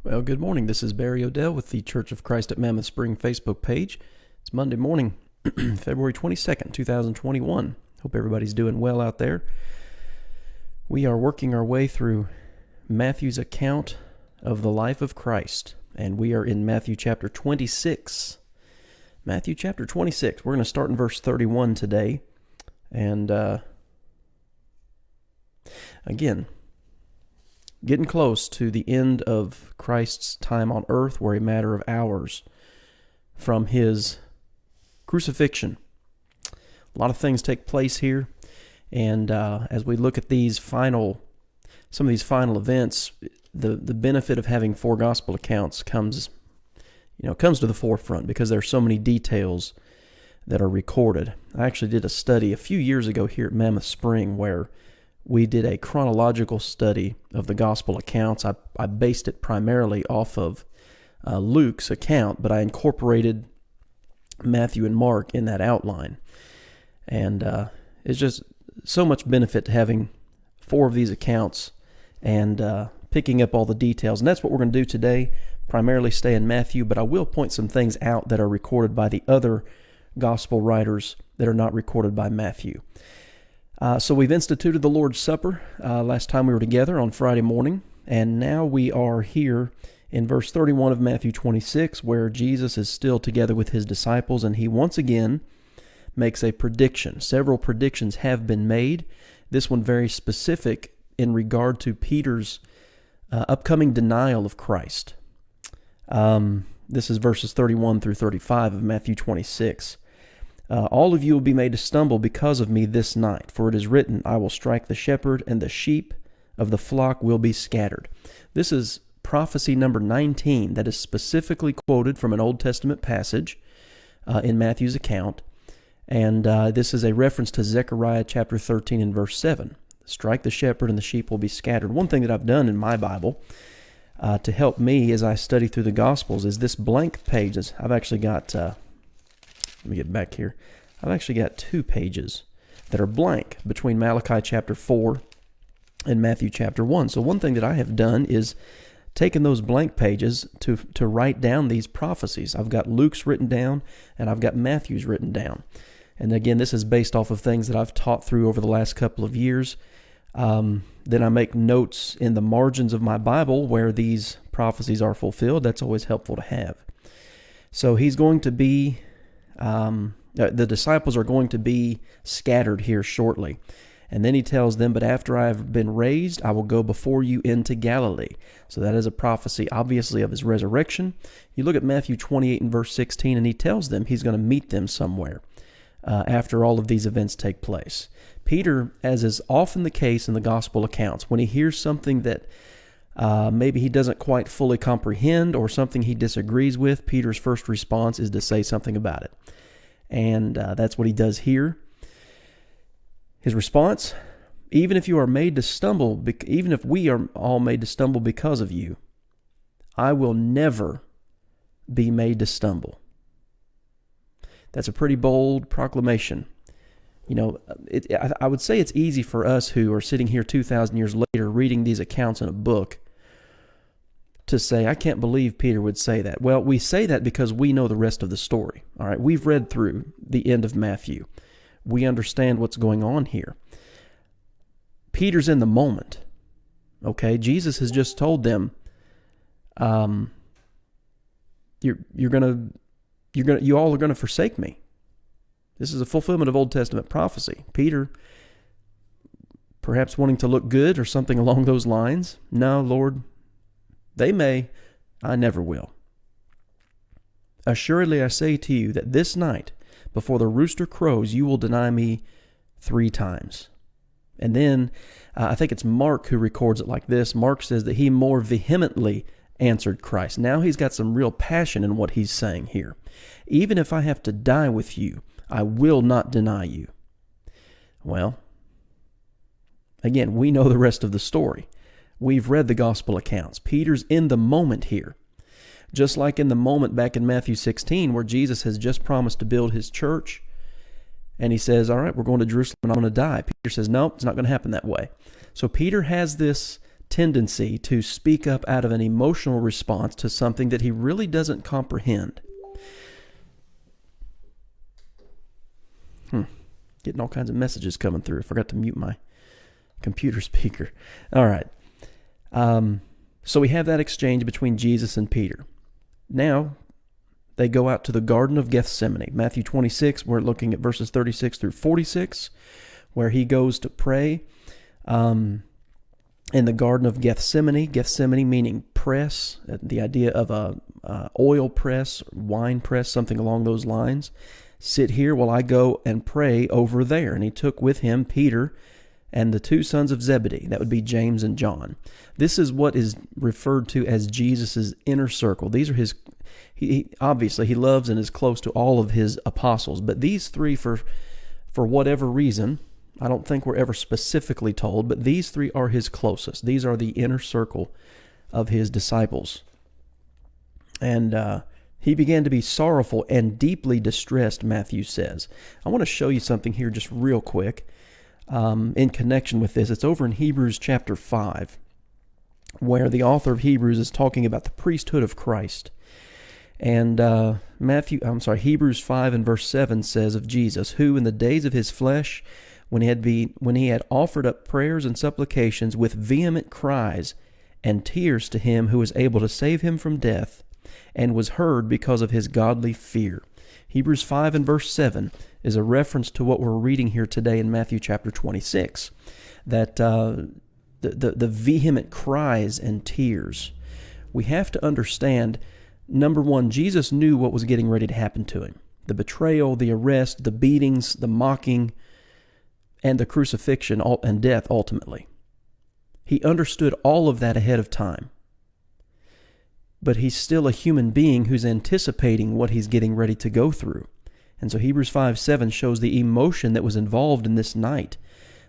Well, good morning. This is Barry Odell with the Church of Christ at Mammoth Spring Facebook page. It's Monday morning, February 22nd, 2021. Hope everybody's doing well out there. We are working our way through Matthew's account of the life of Christ, and we are in Matthew chapter 26. Matthew chapter 26. We're going to start in verse 31 today, and again, getting close to the end of Christ's time on earth. We're a matter of hours from his crucifixion. A lot of things take place here, and as we look at some of these final events, the benefit of having four gospel accounts comes to the forefront because there are so many details that are recorded. I actually did a study a few years ago here at Mammoth Spring where we did a chronological study of the gospel accounts. I based it primarily off of Luke's account, but I incorporated Matthew and Mark in that outline. And it's just so much benefit to having four of these accounts and picking up all the details. And that's what we're going to do today, primarily stay in Matthew, but I will point some things out that are recorded by the other gospel writers that are not recorded by Matthew. So we've instituted the Lord's Supper last time we were together on Friday morning, and now we are here in verse 31 of Matthew 26, where Jesus is still together with his disciples, and he once again makes a prediction. Several predictions have been made. This one very specific in regard to Peter's upcoming denial of Christ. This is verses 31 through 35 of Matthew 26. All of you will be made to stumble because of me this night, for it is written, I will strike the shepherd, and the sheep of the flock will be scattered. This is prophecy number 19 that is specifically quoted from an Old Testament passage in Matthew's account, and this is a reference to Zechariah chapter 13 and verse 7. Strike the shepherd, and the sheep will be scattered. One thing that I've done in my Bible to help me as I study through the Gospels is this blank page. I've actually got... Let me get back here. I've actually got 2 pages that are blank between Malachi chapter 4 and Matthew chapter 1. So one thing that I have done is taken those blank pages to write down these prophecies. I've got Luke's written down, and I've got Matthew's written down. And again, this is based off of things that I've taught through over the last couple of years. Then I make notes in the margins of my Bible where these prophecies are fulfilled. That's always helpful to have. So he's going to be... the disciples are going to be scattered here shortly. And then he tells them, but after I have been raised, I will go before you into Galilee. So that is a prophecy, obviously, of his resurrection. You look at Matthew 28 and verse 16, and he tells them he's going to meet them somewhere after all of these events take place. Peter, as is often the case in the gospel accounts, when he hears something that maybe he doesn't quite fully comprehend or something he disagrees with, Peter's first response is to say something about it. And that's what he does here. His response, even if you are made to stumble, even if we are all made to stumble because of you, I will never be made to stumble. That's a pretty bold proclamation. You know, I would say it's easy for us who are sitting here 2,000 years later reading these accounts in a book to say, I can't believe Peter would say that. Well, we say that because we know the rest of the story. All right, we've read through the end of Matthew. We understand what's going on here. Peter's in the moment. Okay, Jesus has just told them, you all are gonna forsake me. This is a fulfillment of Old Testament prophecy. Peter, perhaps wanting to look good or something along those lines, no, Lord, they may, I never will. Assuredly I say to you that this night, before the rooster crows, you will deny me 3 times. And then, I think it's Mark who records it like this. Mark says that he more vehemently answered Christ. Now he's got some real passion in what he's saying here. Even if I have to die with you, I will not deny you. Well, again, we know the rest of the story. We've read the gospel accounts. Peter's in the moment here. Just like in the moment back in Matthew 16 where Jesus has just promised to build his church and he says, all right, we're going to Jerusalem and I'm going to die. Peter says, no, it's not going to happen that way. So Peter has this tendency to speak up out of an emotional response to something that he really doesn't comprehend. Getting all kinds of messages coming through. I forgot to mute my computer speaker. All right. So we have that exchange between Jesus and Peter. Now, they go out to the Garden of Gethsemane. Matthew 26, we're looking at verses 36 through 46, where he goes to pray in the Garden of Gethsemane. Gethsemane meaning press, the idea of a oil press, wine press, something along those lines. Sit here while I go and pray over there. And he took with him Peter and the two sons of Zebedee. That would be James and John. This is what is referred to as Jesus' inner circle. These are his, obviously he loves and is close to all of his apostles. But these three, for whatever reason, I don't think we're ever specifically told, but these three are his closest. These are the inner circle of his disciples. And he began to be sorrowful and deeply distressed, Matthew says. I want to show you something here just real quick in connection with this. It's over in Hebrews chapter 5, where the author of Hebrews is talking about the priesthood of Christ. And Hebrews 5 and verse 7 says of Jesus, who in the days of his flesh, when he had offered up prayers and supplications with vehement cries and tears to him who was able to save him from death, and was heard because of his godly fear. Hebrews 5 and verse 7 is a reference to what we're reading here today in Matthew chapter 26, that the vehement cries and tears. We have to understand, number one, Jesus knew what was getting ready to happen to him. The betrayal, the arrest, the beatings, the mocking, and the crucifixion and death ultimately. He understood all of that ahead of time. But he's still a human being who's anticipating what he's getting ready to go through. And so Hebrews 5:7 shows the emotion that was involved in this night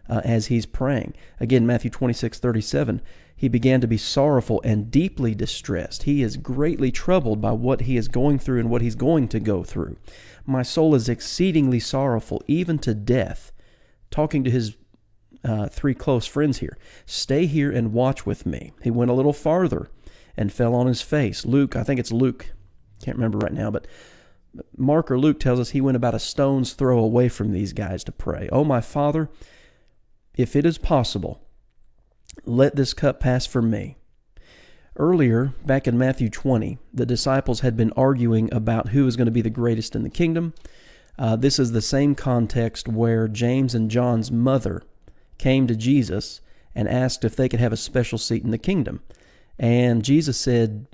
as he's praying. Again, Matthew 26:37, he began to be sorrowful and deeply distressed. He is greatly troubled by what he is going through and what he's going to go through. My soul is exceedingly sorrowful, even to death. Talking to his three close friends here. Stay here and watch with me. He went a little farther and fell on his face. Luke, I think it's Luke, can't remember right now, but Mark or Luke tells us he went about a stone's throw away from these guys to pray. Oh, my Father, if it is possible, let this cup pass from me. Earlier, back in Matthew 20, the disciples had been arguing about who was going to be the greatest in the kingdom. This is the same context where James and John's mother came to Jesus and asked if they could have a special seat in the kingdom. And Jesus said,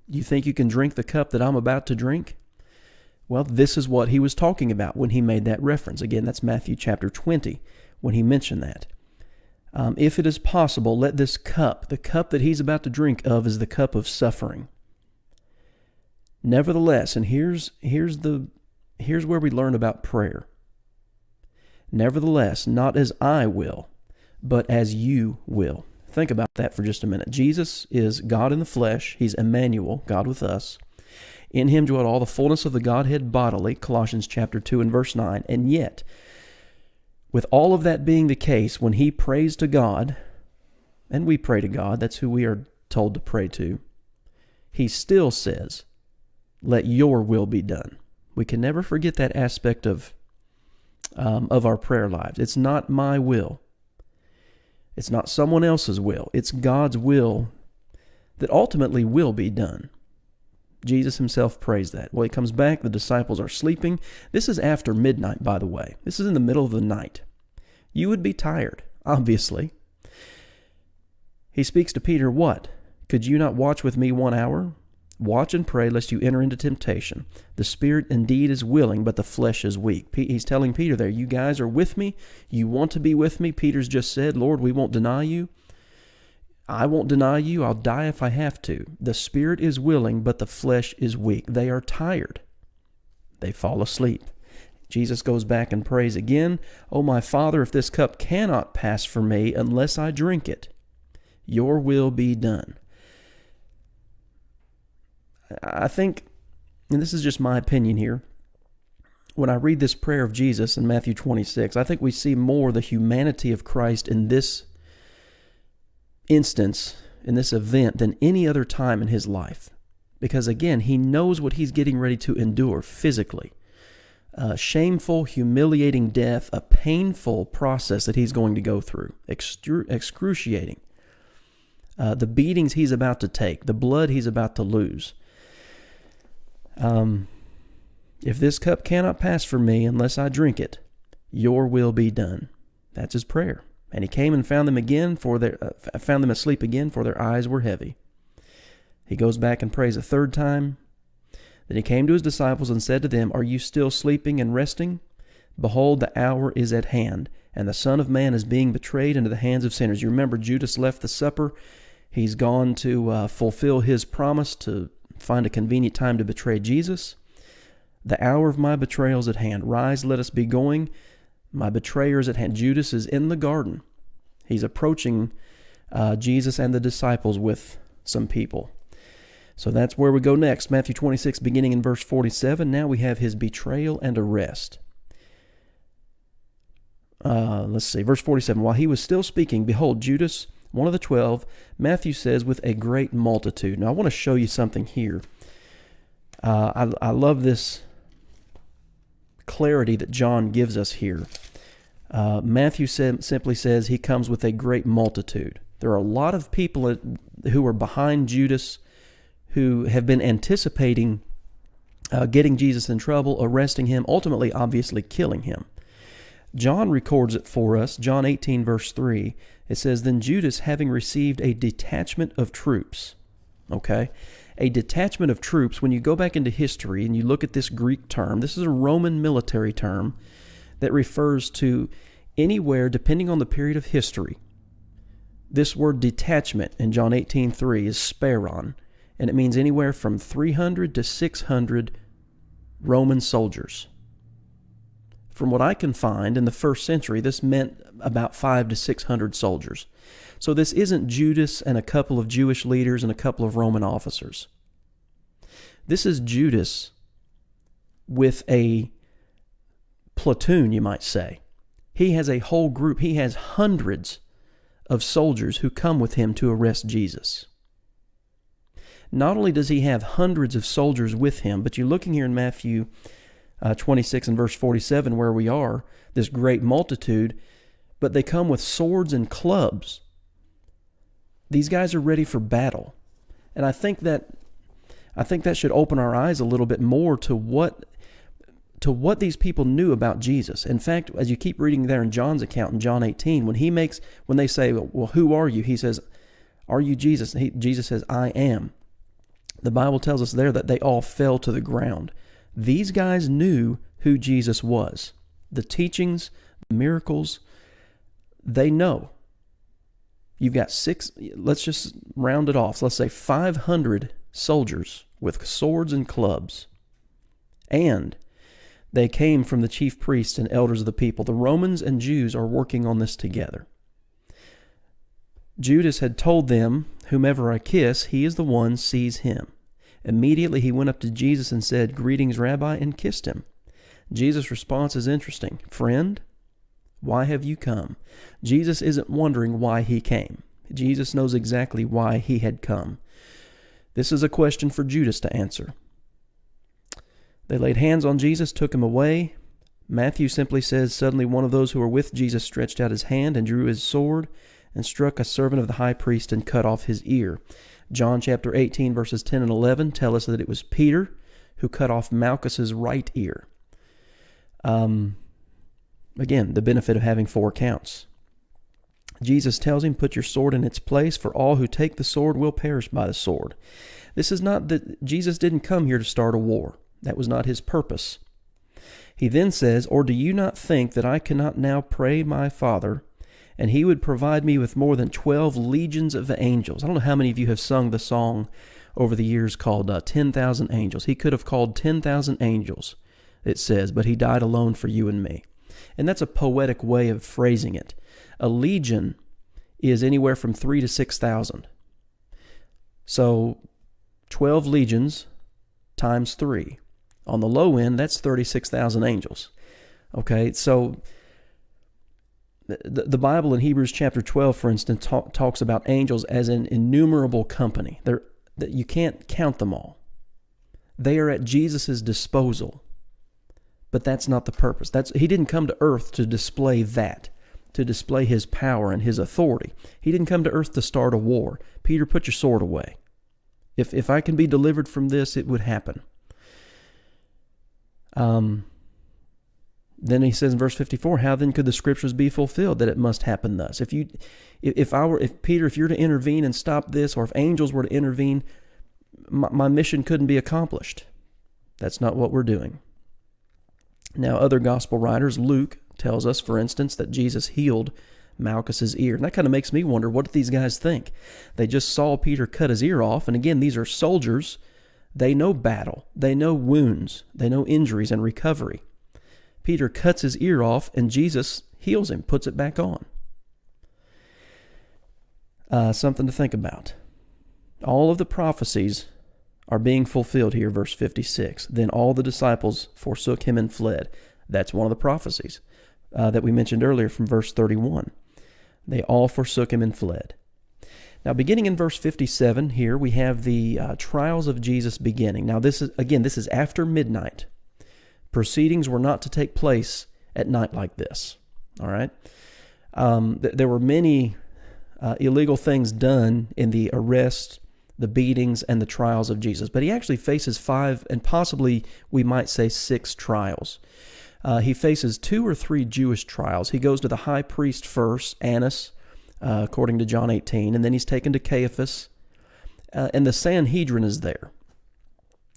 you think you can drink the cup that I'm about to drink? Well, this is what he was talking about when he made that reference. Again, that's Matthew chapter 20, when he mentioned that. If it is possible, let this cup, the cup that he's about to drink of, is the cup of suffering. Nevertheless, and here's where we learn about prayer. Nevertheless, not as I will, but as you will. Think about that for just a minute. Jesus is God in the flesh. He's Emmanuel, God with us. In him dwelt all the fullness of the Godhead bodily, Colossians chapter 2 and verse 9. And yet, with all of that being the case, when he prays to God, and we pray to God, that's who we are told to pray to, he still says, let your will be done. We can never forget that aspect of our prayer lives. It's not my will. It's not someone else's will. It's God's will that ultimately will be done. Jesus himself prays that. Well, he comes back. The disciples are sleeping. This is after midnight, by the way. This is in the middle of the night. You would be tired, obviously. He speaks to Peter, what? Could you not watch with me 1 hour? Watch and pray lest you enter into temptation. The spirit indeed is willing, but the flesh is weak. He's telling Peter there, you guys are with me. You want to be with me. Peter's just said, Lord, we won't deny you. I won't deny you. I'll die if I have to. The spirit is willing, but the flesh is weak. They are tired. They fall asleep. Jesus goes back and prays again. Oh, my Father, if this cup cannot pass from me unless I drink it, your will be done. I think, and this is just my opinion here, when I read this prayer of Jesus in Matthew 26, I think we see more the humanity of Christ in this instance, in this event, than any other time in his life. Because again, he knows what he's getting ready to endure physically. Shameful, humiliating death, a painful process that he's going to go through, excruciating. The beatings he's about to take, the blood he's about to lose. If this cup cannot pass from me unless I drink it, your will be done. That's his prayer. And he came and found them asleep again, for their eyes were heavy. He goes back and prays a third time. Then he came to his disciples and said to them, Are you still sleeping and resting? Behold, the hour is at hand, and the Son of Man is being betrayed into the hands of sinners. You remember Judas left the supper. He's gone to fulfill his promise to find a convenient time to betray Jesus. The hour of my betrayal is at hand. Rise, let us be going. My betrayer is at hand. Judas is in the garden. He's approaching Jesus and the disciples with some people. So that's where we go next. Matthew 26, beginning in verse 47. Now we have his betrayal and arrest. Let's see, verse 47. While he was still speaking, behold, Judas, one of the 12, Matthew says, with a great multitude. Now I want to show you something here. I love this clarity that John gives us here. Matthew simply says he comes with a great multitude. There are a lot of people who are behind Judas, who have been anticipating getting Jesus in trouble, arresting him, ultimately, obviously, killing him. John records it for us. John 18, verse 3, it says, Then Judas, having received a detachment of troops. Okay? A detachment of troops, when you go back into history and you look at this Greek term, this is a Roman military term that refers to anywhere, depending on the period of history. This word detachment in John 18:3 is speron, and it means anywhere from 300 to 600 Roman soldiers. From what I can find, in the first century, this meant about 500 to 600 soldiers. So this isn't Judas and a couple of Jewish leaders and a couple of Roman officers. This is Judas with a platoon, you might say. He has a whole group. He has hundreds of soldiers who come with him to arrest Jesus. Not only does he have hundreds of soldiers with him, but you're looking here in Matthew 26 and verse 47 where we are, this great multitude, but they come with swords and clubs. These guys are ready for battle. And I think that should open our eyes a little bit more to what these people knew about Jesus. In fact, as you keep reading there in John's account in John 18, when they say, well, who are you? He says, are you Jesus? Jesus says, I am. The Bible tells us there that they all fell to the ground. These guys knew who Jesus was. The teachings, the miracles, they know. You've got let's just round it off. Let's say 500 soldiers with swords and clubs. And they came from the chief priests and elders of the people. The Romans and Jews are working on this together. Judas had told them, whomever I kiss, he is the one, seize him. Immediately he went up to Jesus and said, Greetings, Rabbi, and kissed him. Jesus' response is interesting. Friend, why have you come? Jesus isn't wondering why he came. Jesus knows exactly why he had come. This is a question for Judas to answer. They laid hands on Jesus, took him away. Matthew simply says, Suddenly one of those who were with Jesus stretched out his hand and drew his sword and struck a servant of the high priest and cut off his ear. John chapter 18, verses 10 and 11 tell us that it was Peter who cut off Malchus's right ear. Again, the benefit of having 4 counts. Jesus tells him, Put your sword in its place, for all who take the sword will perish by the sword. This is not that Jesus didn't come here to start a war. That was not his purpose. He then says, Or do you not think that I cannot now pray my Father, and he would provide me with more than 12 legions of angels? I don't know how many of you have sung the song over the years called 10,000 Angels. He could have called 10,000 angels, it says, but he died alone for you and me. And that's a poetic way of phrasing it. A legion is anywhere from 3,000 to 6,000. So 12 legions times 3. On the low end, that's 36,000 angels. Okay, so the Bible in Hebrews chapter 12, for instance, talks about angels as an innumerable company. You can't count them all. They are at Jesus' disposal. But that's not the purpose. He didn't come to earth to display that, to display his power and his authority. He didn't come to earth to start a war. Peter, put your sword away. If I can be delivered from this, it would happen. Then he says in verse 54, how then could the scriptures be fulfilled that it must happen thus? If Peter, if you're to intervene and stop this, or if angels were to intervene, my mission couldn't be accomplished. That's not what we're doing. Now, other gospel writers, Luke tells us, for instance, that Jesus healed Malchus's ear. And that kind of makes me wonder, what did these guys think? They just saw Peter cut his ear off. And again, these are soldiers. They know battle. They know wounds. They know injuries and recovery. Peter cuts his ear off, and Jesus heals him, puts it back on. Something to think about. All of the prophecies are being fulfilled here, verse 56. Then all the disciples forsook him and fled. That's one of the prophecies that we mentioned earlier from verse 31. They all forsook him and fled. Now, beginning in verse 57 here, we have the trials of Jesus beginning. Now, this is after midnight. Proceedings were not to take place at night like this. All right? There were many illegal things done in the arrest, the beatings, and the trials of Jesus. But he actually faces 5 and possibly, we might say, 6 trials. He faces 2 or 3 Jewish trials. He goes to the high priest first, Annas, according to John 18, and then he's taken to Caiaphas, and the Sanhedrin is there.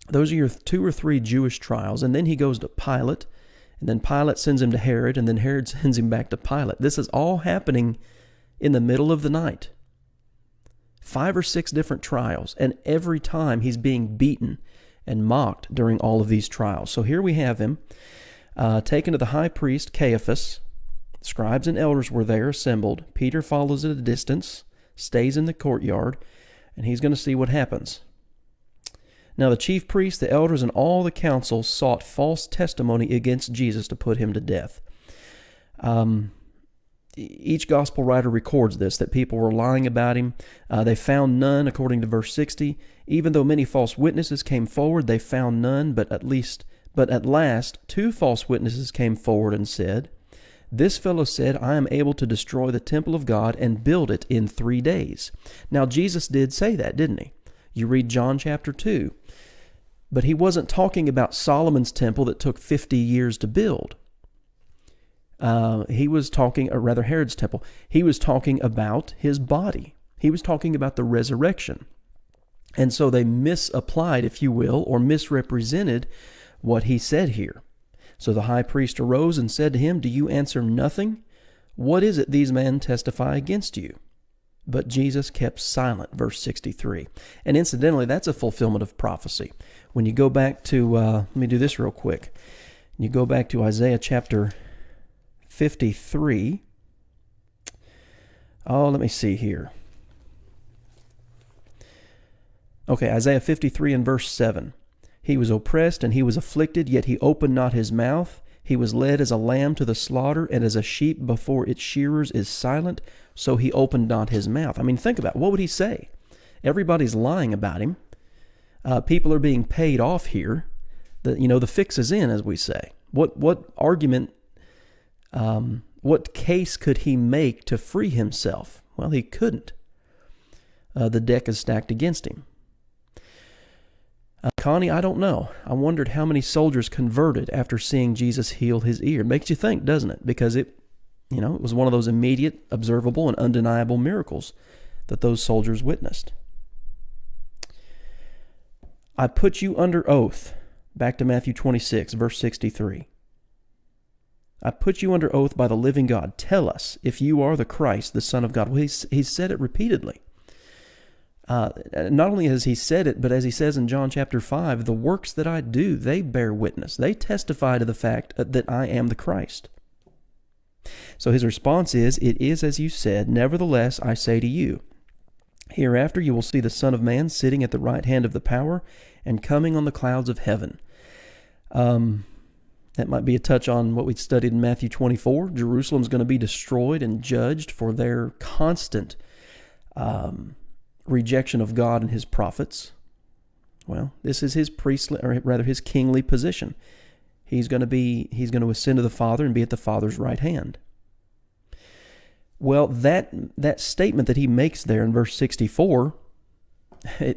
Those are your 2 or 3 Jewish trials, and then he goes to Pilate, and then Pilate sends him to Herod, and then Herod sends him back to Pilate. This is all happening in the middle of the night. 5 or 6 different trials, and every time he's being beaten and mocked during all of these trials. So here we have him taken to the high priest Caiaphas. Scribes and elders were there assembled. Peter follows at a distance, stays in the courtyard, and he's going to see what happens. Now the chief priests, the elders, and all the council sought false testimony against Jesus to put him to death. Each gospel writer records this, that people were lying about him. They found none, according to verse 60. Even though many false witnesses came forward, they found none, but at last 2 false witnesses came forward and said, "This fellow said, I am able to destroy the temple of God and build it in 3 days." Now Jesus did say that, didn't he? You read John chapter 2. But he wasn't talking about Solomon's temple that took 50 years to build. He was talking, or rather Herod's temple, he was talking about his body. He was talking about the resurrection. And so they misapplied, if you will, or misrepresented what he said here. So the high priest arose and said to him, "Do you answer nothing? What is it these men testify against you?" But Jesus kept silent, verse 63. And incidentally, that's a fulfillment of prophecy. When you go back to, let me do this real quick. You go back to Isaiah chapter 53. Oh, let me see here. Okay, Isaiah 53 and verse 7. He was oppressed and he was afflicted, yet he opened not his mouth. He was led as a lamb to the slaughter, and as a sheep before its shearers is silent, so he opened not his mouth. I mean, think about it. What would he say? Everybody's lying about him. People are being paid off here. The fix is in, as we say. What argument, what case could he make to free himself? Well, he couldn't. The deck is stacked against him. Connie, I don't know. I wondered how many soldiers converted after seeing Jesus heal his ear. It makes you think, doesn't it? Because it was one of those immediate, observable, and undeniable miracles that those soldiers witnessed. I put you under oath. Back to Matthew 26, verse 63. I put you under oath by the living God. Tell us if you are the Christ, the Son of God. Well, he's said it repeatedly. Not only has he said it, but as he says in John chapter 5, the works that I do, they bear witness. They testify to the fact that I am the Christ. So his response is, "It is as you said, nevertheless I say to you, hereafter you will see the Son of Man sitting at the right hand of the power and coming on the clouds of heaven." That might be a touch on what we studied in Matthew 24. Jerusalem's going to be destroyed and judged for their constant rejection of God and his prophets. Well, this is his priestly, or rather his kingly position. He's going to ascend to the Father and be at the Father's right hand. Well, that statement that he makes there in verse 64,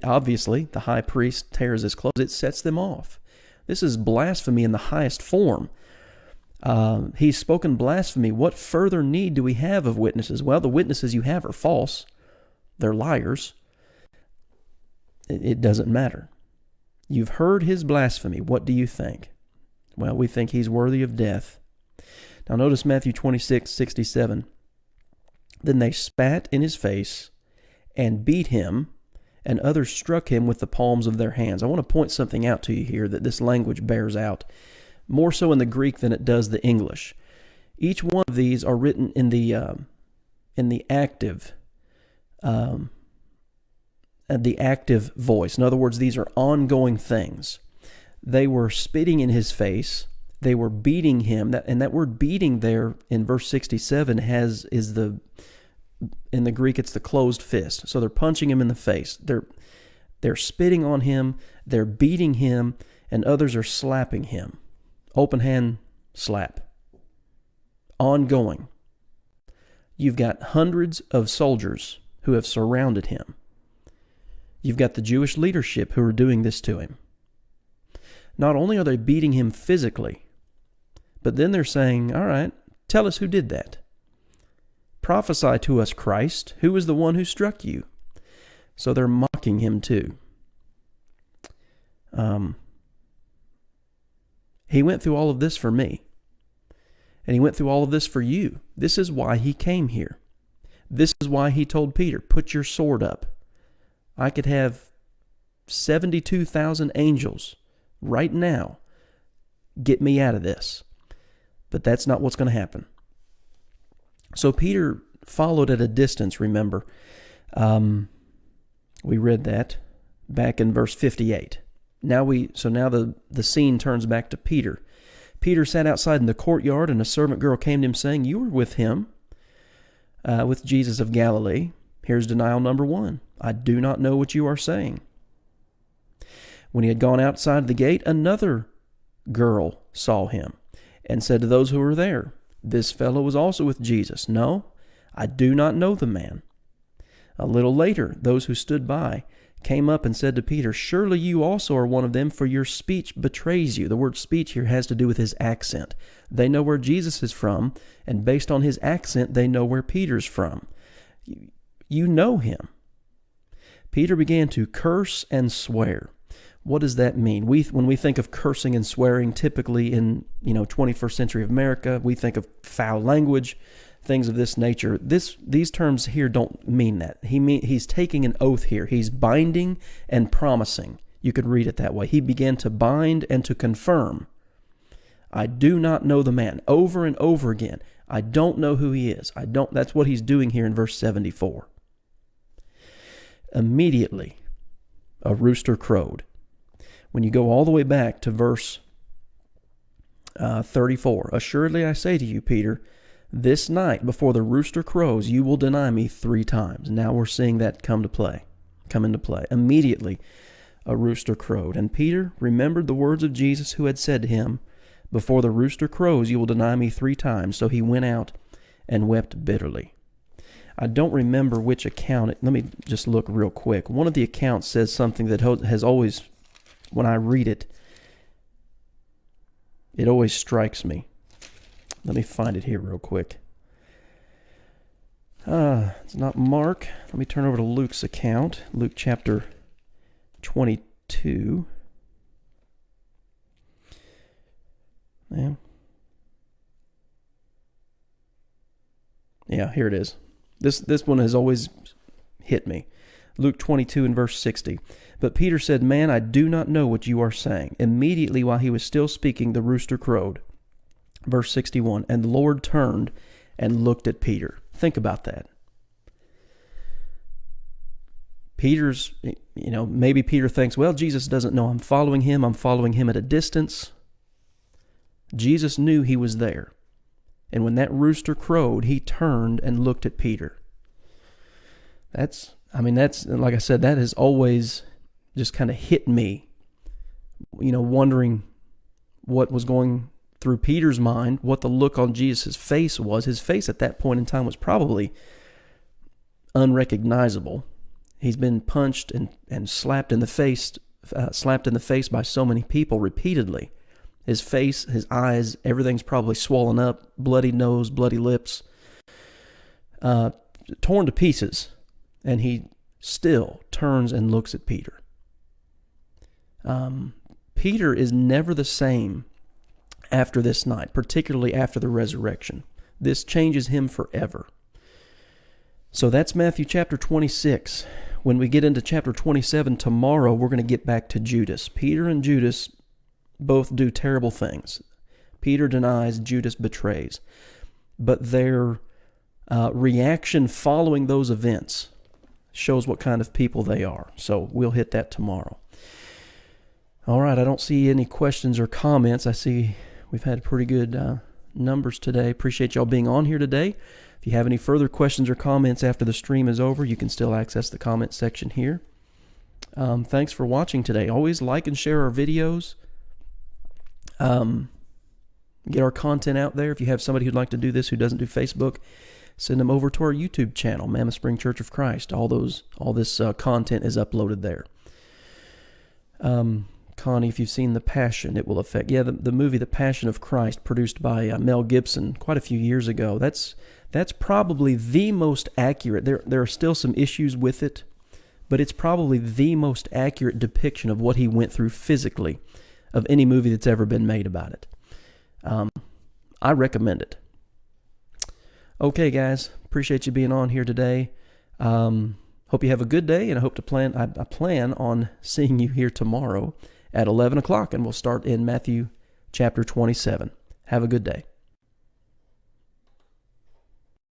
obviously, the high priest tears his clothes. It sets them off. This is blasphemy in the highest form. He's spoken blasphemy. What further need do we have of witnesses? Well, the witnesses you have are false. They're liars. It doesn't matter. You've heard his blasphemy. What do you think? Well, we think he's worthy of death. Now notice Matthew 26:67. Then they spat in his face and beat him, and others struck him with the palms of their hands. I want to point something out to you here that this language bears out, more so in the Greek than it does the English. Each one of these are written in the active voice. In other words, these are ongoing things. They were spitting in his face. They were beating him. That word beating there in verse 67 in the Greek, it's the closed fist. So they're punching him in the face. They're spitting on him. They're beating him, and others are slapping him. Open hand slap. Ongoing. You've got hundreds of soldiers who have surrounded him. You've got the Jewish leadership who are doing this to him. Not only are they beating him physically, but then they're saying, all right, tell us who did that. Prophesy to us, Christ. Who is the one who struck you? So they're mocking him too. He went through all of this for me. And he went through all of this for you. This is why he came here. This is why he told Peter, put your sword up. I could have 72,000 angels right now get me out of this. But that's not what's going to happen. So Peter followed at a distance, remember. We read that back in verse 58. Now the scene turns back to Peter. Peter sat outside in the courtyard, and a servant girl came to him saying, you were with him, with Jesus of Galilee. Here's denial number 1. I do not know what you are saying. When he had gone outside the gate, another girl saw him and said to those who were there, this fellow was also with Jesus. No, I do not know the man. A little later, those who stood by came up and said to Peter, surely you also are one of them, for your speech betrays you. The word speech here has to do with his accent. They know where Jesus is from, and based on his accent, they know where Peter's from. You know him. Peter began to curse and swear. What does that mean? When we think of cursing and swearing, typically in 21st century America, we think of foul language, things of this nature. These terms here don't mean that. He's taking an oath here. He's binding and promising. You could read it that way. He began to bind and to confirm. I do not know the man. Over and over again. I don't know who he is. That's what he's doing here in verse 74. Immediately, a rooster crowed. When you go all the way back to verse 34, assuredly I say to you, Peter, this night before the rooster crows, you will deny me 3 times. Now we're seeing that come into play. Immediately, a rooster crowed. And Peter remembered the words of Jesus who had said to him, before the rooster crows, you will deny me 3 times. So he went out and wept bitterly. I don't remember which account. Let me just look real quick. One of the accounts says something that has always, when I read it, it always strikes me. Let me find it here real quick. It's not Mark. Let me turn over to Luke's account. Luke chapter 22. Yeah, here it is. This one has always hit me. Luke 22 and verse 60. But Peter said, man, I do not know what you are saying. Immediately while he was still speaking, the rooster crowed. Verse 61, and the Lord turned and looked at Peter. Think about that. Maybe Peter thinks, well, Jesus doesn't know I'm following him at a distance. Jesus knew he was there. And when that rooster crowed, he turned and looked at Peter. That's, like I said, that has always just kind of hit me, wondering what was going through Peter's mind, what the look on Jesus' face was. His face at that point in time was probably unrecognizable. He's been punched and slapped in the face by so many people repeatedly. His face, his eyes, everything's probably swollen up, bloody nose, bloody lips, torn to pieces, and he still turns and looks at Peter. Peter is never the same after this night, particularly after the resurrection. This changes him forever. So that's Matthew chapter 26. When we get into chapter 27 tomorrow, we're going to get back to Judas. Peter and Judas both do terrible things. Peter denies, Judas betrays. But their reaction following those events shows what kind of people they are. So we'll hit that tomorrow. All right, I don't see any questions or comments. I see we've had pretty good numbers today. Appreciate y'all being on here today. If you have any further questions or comments after the stream is over, you can still access the comment section here. Thanks for watching today. Always like and share our videos. Get our content out there. If you have somebody who'd like to do this who doesn't do Facebook, send them over to our YouTube channel, Mammoth Spring Church of Christ. All this content is uploaded there. Connie, if you've seen The Passion, it will affect. Yeah, the movie The Passion of Christ, produced by Mel Gibson quite a few years ago. That's probably the most accurate. There are still some issues with it, but it's probably the most accurate depiction of what he went through physically of any movie that's ever been made about it. I recommend it. Okay, guys, appreciate you being on here today. Hope you have a good day, and I plan on seeing you here tomorrow at 11 o'clock, and we'll start in Matthew chapter 27. Have a good day.